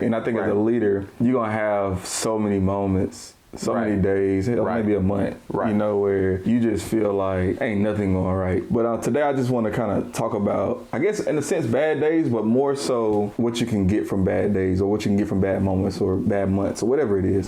And I think as a leader, you're going to have so many moments, so many days, maybe a month, where you just feel like ain't nothing going right. But today I just want to kind of talk about, I guess in a sense, bad days, but more so what you can get from bad days, or what you can get from bad moments or bad months or whatever it is.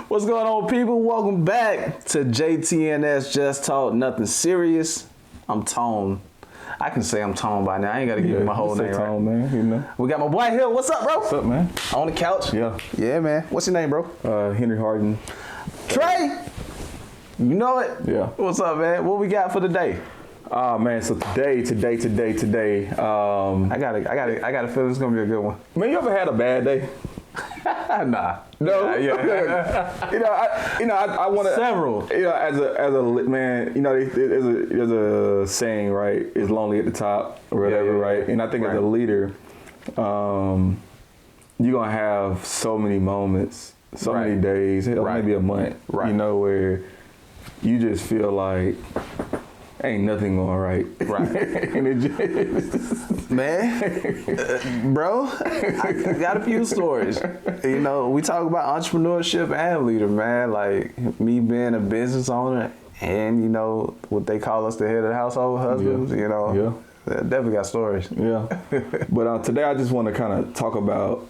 What's going on, people? Welcome back to JTNS Just Talk Nothing Serious. I'm Tone. I can say I'm Tone by now. I ain't got to give you my whole name, Tone, right? man, you know. We got my boy Hill. What's up, bro? What's up, man? On the couch? Yeah. Yeah, man. What's your name, bro? Henry Harden. Trey. You know it? Yeah. What's up, man? What we got for today? Oh man, so today. I got a feeling it's gonna be a good one. Man, you ever had a bad day? Nah. No. Yeah. I want to. Several. As a man, there's a saying, right? It's lonely at the top or whatever, right? And I think as a leader, you're gonna have so many moments, so many days, maybe a month, where you just feel like ain't nothing going right. And it just man, bro, I got a few stories. We talk about entrepreneurship and leader, man. Like me being a business owner and, what they call us the head of the household, husbands, definitely got stories. Yeah. But today I just want to kind of talk about,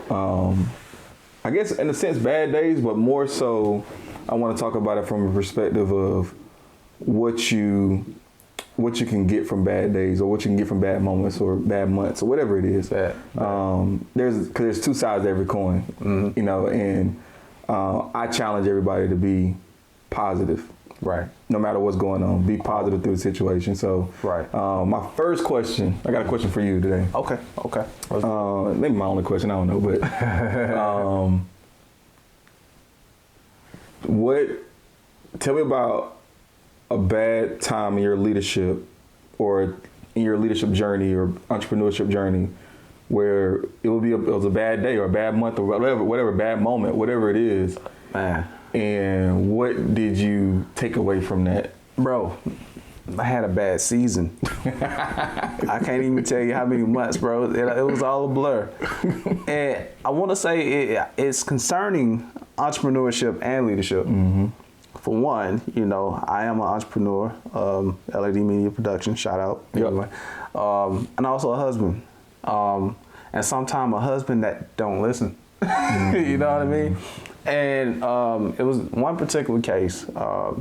I guess in a sense, bad days, but more so I want to talk about it from a perspective of what you can get from bad days, or what you can get from bad moments or bad months or whatever it is. There's two sides to every coin, and I challenge everybody to be positive. Right. No matter what's going on, be positive through the situation. So, my first question, I got a question for you today. Okay. Maybe my only question, I don't know, but tell me about a bad time in your leadership or in your leadership journey or entrepreneurship journey where it was a bad day or a bad month or whatever bad moment, whatever it is. Man. And what did you take away from that? Bro, I had a bad season. I can't even tell you how many months, bro. It was all a blur. And I want to say it's concerning entrepreneurship and leadership. Mm-hmm. For one, I am an entrepreneur, LAD Media Production, shout out. Anyway. And also a husband. And sometimes a husband that don't listen. You know what I mean? And it was one particular case. I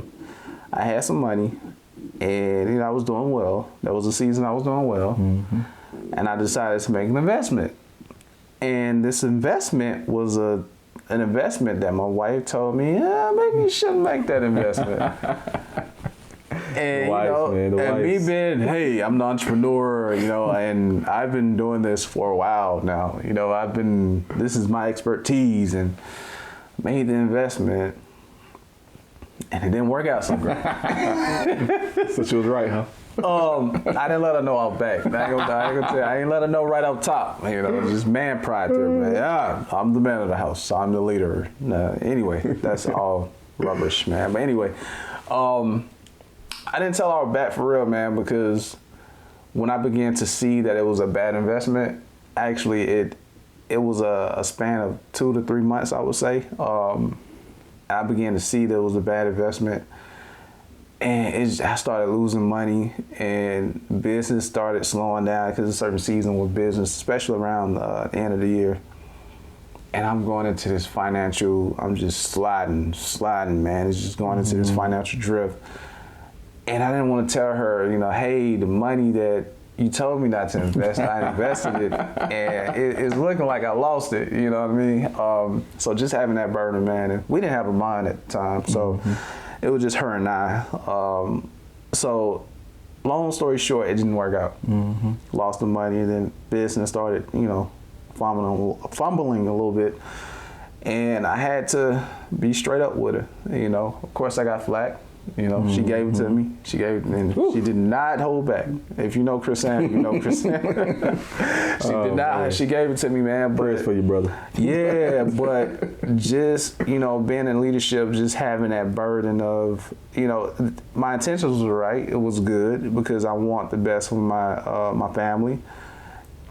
had some money and I was doing well. That was a season I was doing well. Mm-hmm. And I decided to make an investment. And this investment was an investment that my wife told me, maybe you shouldn't make that investment. And me being, hey, I'm the entrepreneur, and I've been doing this for a while now. This is my expertise, and made the investment, and it didn't work out so great. So she was right, huh? I didn't let her know out back. I ain't let her know right up top. Just man pride there, man. Yeah, I'm the man of the house. So I'm the leader. Anyway, that's all rubbish, man. But anyway, I didn't tell her back for real, man, because when I began to see that it was a bad investment, actually it was a span of 2 to 3 months, I would say. I began to see that it was a bad investment. And I started losing money, and business started slowing down because a certain season with business, especially around the end of the year. And I'm going into this I'm just sliding, man. It's just going into this financial drift. And I didn't want to tell her, hey, the money that you told me not to invest, I invested it, and it's looking like I lost it, you know what I mean? So just having that burden, man, and we didn't have a mind at the time, so it was just her and I. So long story short, it didn't work out. Mm-hmm. Lost the money, and then business started, fumbling a little bit, and I had to be straight up with her. Of course I got flack. You know, she gave it to me. She gave it, and she did not hold back. If you know Chrisanne, you know Chrisanne. She did not. Man. She gave it to me, man. But prayers for you, brother. Yeah, but just, you know, being in leadership, just having that burden of, you know, my intentions were right. It was good because I want the best for my family.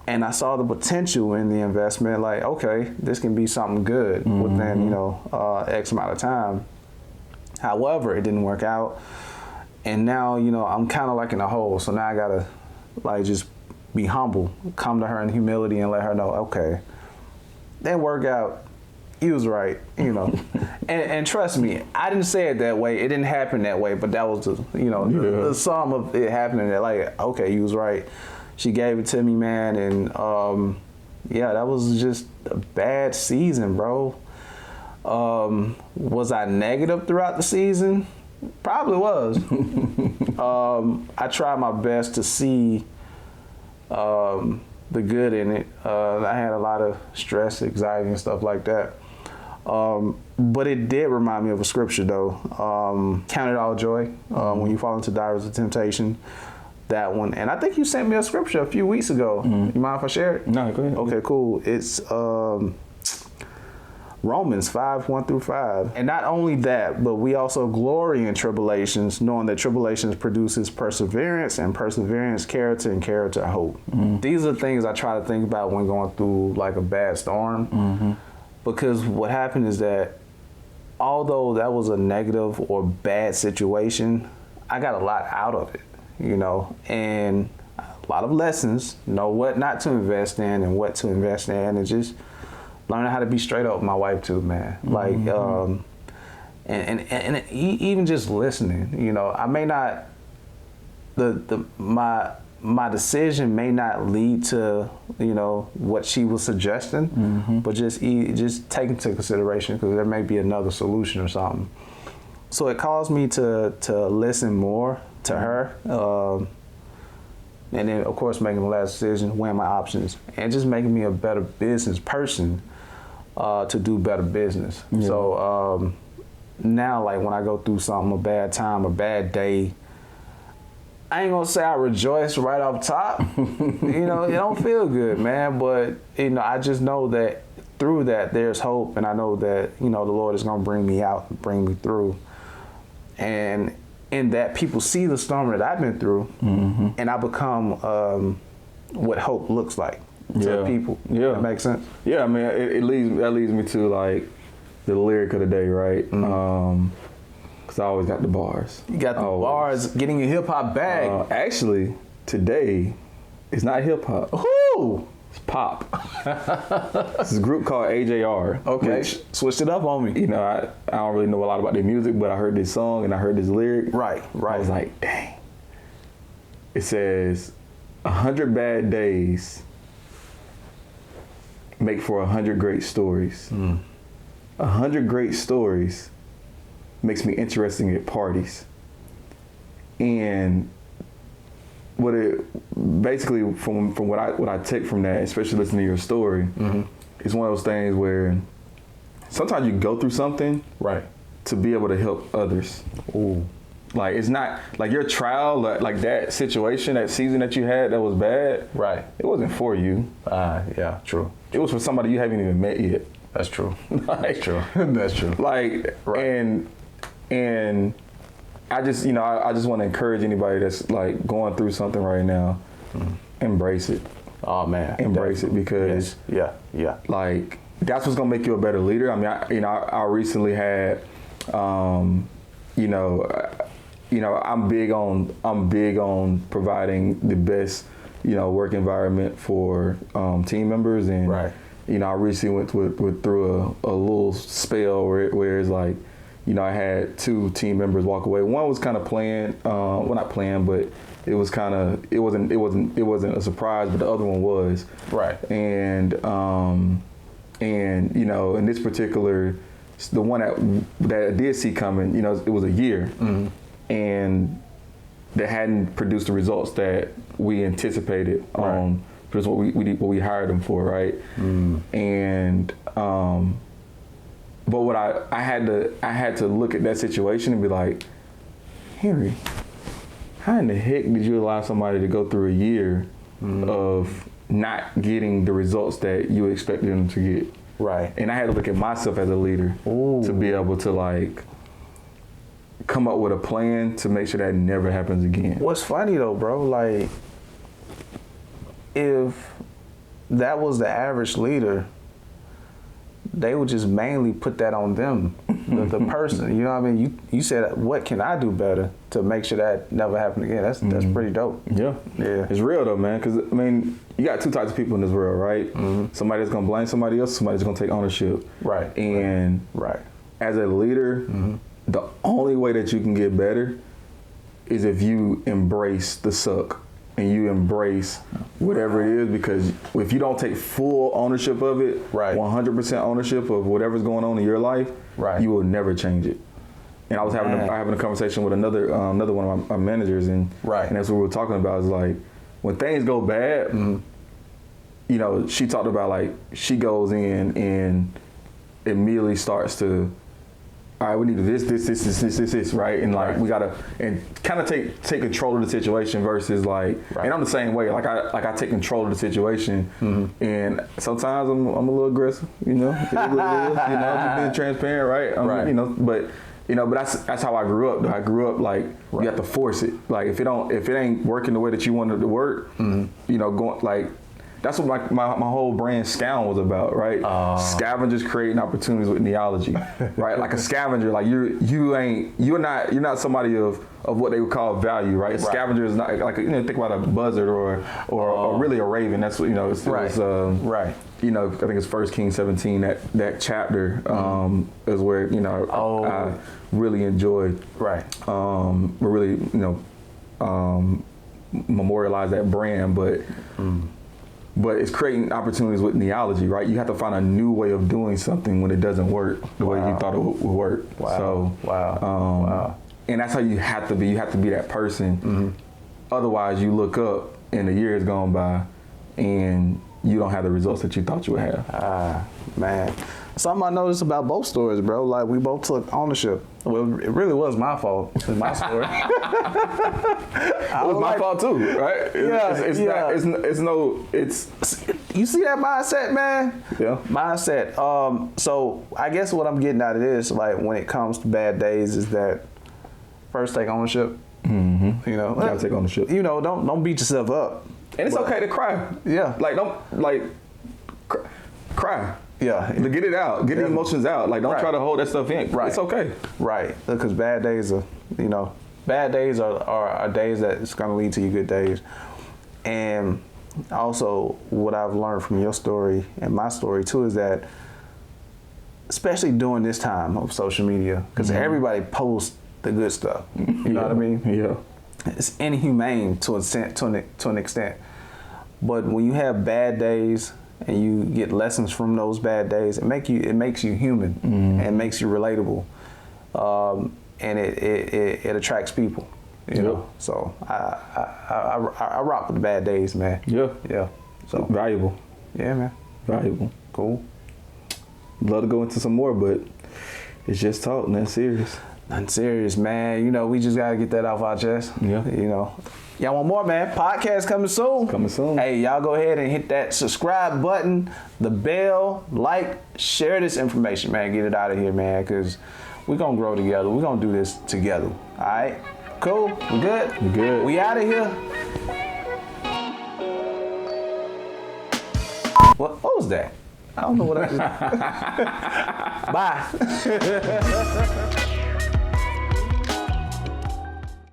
And I saw the potential in the investment, like, okay, this can be something good within, you know, X amount of time. However, it didn't work out. And now, you know, I'm kind of like in a hole. So now I got to, like, just be humble, come to her in humility and let her know, okay, didn't work out. You was right, you know. and trust me, I didn't say it that way. It didn't happen that way, but that was the, you know, the sum of it happening. That, like, okay, you was right. She gave it to me, man, and yeah, that was just a bad season, bro. Was I negative throughout the season? Probably was. I tried my best to see the good in it. I had a lot of stress, anxiety, and stuff like that. But it did remind me of a scripture, though. Count it all joy when you fall into divers of temptation. That one. And I think you sent me a scripture a few weeks ago. You mind if I share it? No, go ahead. Okay, cool. It's Romans 5:1-5. And not only that, but we also glory in tribulations, knowing that tribulations produces perseverance, and perseverance, character, and character, hope. These are things I try to think about when going through like a bad storm. Because what happened is that although that was a negative or bad situation, I got a lot out of it, you know, and a lot of lessons, know what not to invest in and what to invest in, and just learning how to be straight up with my wife too, man. Like, and even just listening, you know, I may not, my decision may not lead to, you know, what she was suggesting, but just take into consideration because there may be another solution or something. So it caused me to listen more to her, and then of course making the last decision, weighing my options, and just making me a better business person to do better business. Yeah. So now, like when I go through something, a bad time, a bad day, I ain't gonna say I rejoice right off top. You know, it don't feel good, man. But you know, I just know that through that there's hope, and I know that, you know, the Lord is gonna bring me out, bring me through. And in that, people see the storm that I've been through, and I become what hope looks like to people. Yeah, that makes sense. Yeah, I mean, that leads me to like the lyric of the day, right? Because I always got the bars. You got the bars, getting your hip hop bag. Actually, today it's not hip hop. Who? It's pop. This is a group called AJR. Okay, which, switched it up on me. You know, I don't really know a lot about their music, but I heard this song and I heard this lyric. Right. I was like, dang. It says, 100 bad days make for 100 great stories. 100 great stories makes me interesting at parties. And what it basically from what I take from that, especially listening to your story, it's one of those things where sometimes you go through something to be able to help others. Ooh. Like it's not like your trial, like that situation, that season that you had that was bad. Right. It wasn't for you. Yeah, true. It was for somebody you haven't even met yet. That's true. Like, that's true. That's true. Like, and I just, you know, I just want to encourage anybody that's like going through something right now, embrace it. Oh man, embrace it, because yeah, like that's what's gonna make you a better leader. I mean, I recently had, you know, I'm big on providing the best, you know, work environment for team members, and you know, I recently went through a little spell where it's like, you know, I had 2 team members walk away. One was kind of planned, well, not planned, but it was kind of, it wasn't a surprise, but the other one was. Right. And you know, in this particular, the one that I did see coming, you know, it was a year, and that hadn't produced the results that we anticipated. Because what we hired them for, right? And but what I had to look at that situation and be like, Henry, how in the heck did you allow somebody to go through a year of not getting the results that you expected them to get? Right. And I had to look at myself as a leader to be able to like come up with a plan to make sure that never happens again. What's funny though, bro, like if that was the average leader, they would just mainly put that on them, the person. You know what I mean? You said, what can I do better to make sure that never happen again? That's pretty dope. Yeah. It's real though, man. Because I mean, you got two types of people in this world, right? Somebody that's gonna blame somebody else. Somebody's gonna take ownership. Right. And as a leader, the only way that you can get better is if you embrace the suck and you embrace whatever it is, because if you don't take full ownership of it, 100% ownership of whatever's going on in your life, you will never change it. And I was having a conversation with another one of my managers, and that's what we were talking about. Is like when things go bad, you know, she talked about like she goes in and immediately starts to, all right, we need this, right? And like we gotta and kind of take control of the situation versus like, and I'm the same way. Like I take control of the situation, and sometimes I'm a little aggressive, you know. It is what it is, you know, just being transparent, right? You know, but that's how I grew up. I grew up like you have to force it. Like if it ain't working the way that you wanted it to work, you know, going like. That's what my whole brand Scound was about, right? Scavengers creating opportunities with Neology, right? Like a scavenger, like you're not somebody of what they would call value, right? A scavenger is not like, you know, think about a buzzard or really a raven. That's what, you know, it's you know, I think it's 1 Kings 17, that chapter is where, you know, I really enjoyed. Really, you know, memorialize that brand, but it's creating opportunities with Neology, right? You have to find a new way of doing something when it doesn't work the way you thought it would work. And that's how you have to be. You have to be that person. Otherwise, you look up and the year has gone by and you don't have the results that you thought you would have. Man. Something I noticed about both stories, bro. Like we both took ownership. Well, it really was my fault. It's my story. It was my fault too, right? You see that mindset, man? Yeah. Mindset. So I guess what I'm getting out of this, like when it comes to bad days, is that first take ownership. You know, you gotta take ownership. You know, don't beat yourself up. And it's okay to cry. Yeah. Like don't cry. Yeah. Get it out. Get the emotions out. Like don't try to hold that stuff in. It's okay. Right. Because bad days are, you know, bad days are days that it's gonna lead to your good days. And also what I've learned from your story and my story too is that, especially during this time of social media, because everybody posts the good stuff. You know what I mean? Yeah. It's inhumane to an extent. But when you have bad days and you get lessons from those bad days, it makes you human and makes you relatable, and it attracts people. You know, so I rock with the bad days, man. Yeah. So valuable. Yeah, man. Valuable. Cool. Love to go into some more, but it's just talk, nothing serious. Nothing serious, man. You know, we just gotta get that off our chest. Yeah. You know. Y'all want more, man? Podcast coming soon. Coming soon. Hey, y'all go ahead and hit that subscribe button, the bell, like, share this information, man. Get it out of here, man, because we're going to grow together. We're going to do this together. All right? Cool? We good? We good. We out of here? What was that? I don't know what I just... Bye.